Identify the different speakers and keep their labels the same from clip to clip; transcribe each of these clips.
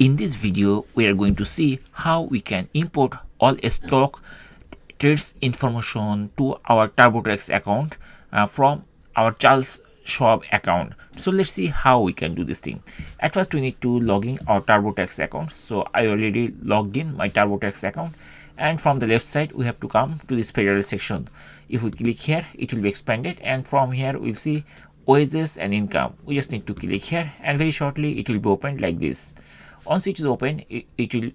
Speaker 1: In this video, we are going to see how we can import all stock trades information to our TurboTax account from our Charles Schwab account. So let's see how we can do this thing. At first, we need to log in our TurboTax account. So I already logged in my TurboTax account, and from the left side we have to come to this federal section. If we click here, it will be expanded, and from here we'll see wages and income. We just need to click here, and very shortly it will be opened like this. Once it is open, it will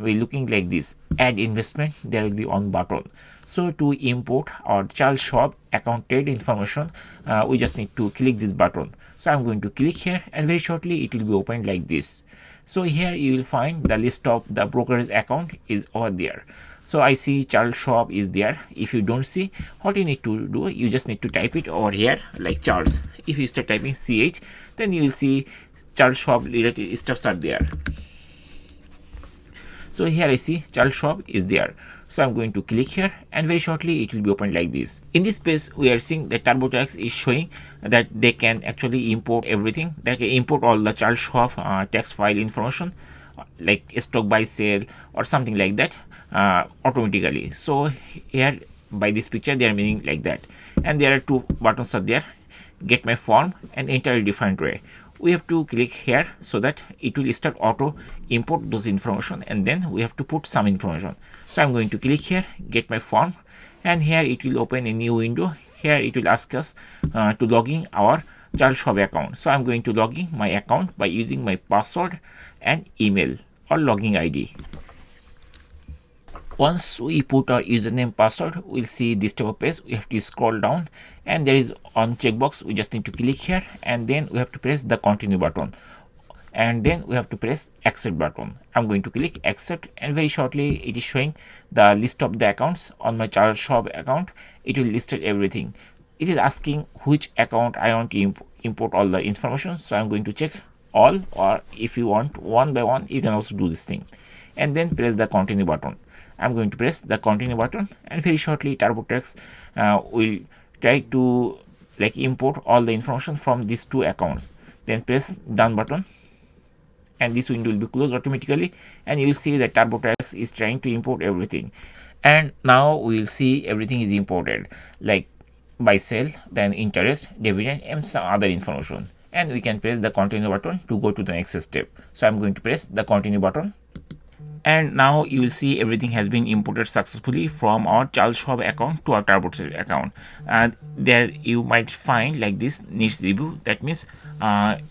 Speaker 1: be looking like this. Add investment, there will be on button. So to import our Charles Schwab account trade information, we just need to click this button. So I'm going to click here, and very shortly it will be opened like this. So here you will find the list of the brokerage account is over there. So I see Charles Schwab is there. If you don't see, what you need to do, you just need to type it over here like Charles. If you start typing CH, then you will see Charles Schwab related stuffs are there. So here I see Charles Schwab is there. So I'm going to click here, and very shortly it will be opened like this. In this page, we are seeing that TurboTax is showing that they can actually import everything. They can import all the Charles Schwab tax file information like stock buy sale or something like that automatically. So here by this picture they are meaning like that, and there are two buttons are there, get my form and enter a different way. We have to click here so that it will start auto import those information, and then we have to put some information. So I'm going to click here, get my form, and here it will open a new window. Here it will ask us to log in our Charles Schwab account. So I'm going to log in my account by using my password and email or login ID. Once we put our username password, we'll see this type of page. We have to scroll down, and there is on checkbox. We just need to click here, and then we have to press the continue button, and then we have to press accept button. I'm going to click accept, and very shortly it is showing the list of the accounts on my Charles Schwab account. It will list everything. It is asking which account I want to import all the information. So I'm going to check all, or if you want one by one, you can also do this thing, and then press the continue button. I'm going to press the continue button, and very shortly TurboTax will try to import all the information from these two accounts. Then press done button, and this window will be closed automatically, and you will see that TurboTax is trying to import everything. And now we will see everything is imported, like buy sell, then interest, dividend, and some other information. And we can press the continue button to go to the next step. So I'm going to press the continue button, and now you will see everything has been imported successfully from our Charles Schwab account to our TurboTax account. And there you might find like this needs review. That means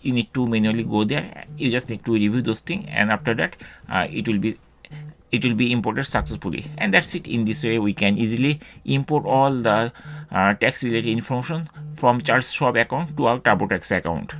Speaker 1: you need to manually go there. You just need to review those things, and after that it will be imported successfully. And that's it. In this way we can easily import all the tax related information from Charles Schwab account to our TurboTax account.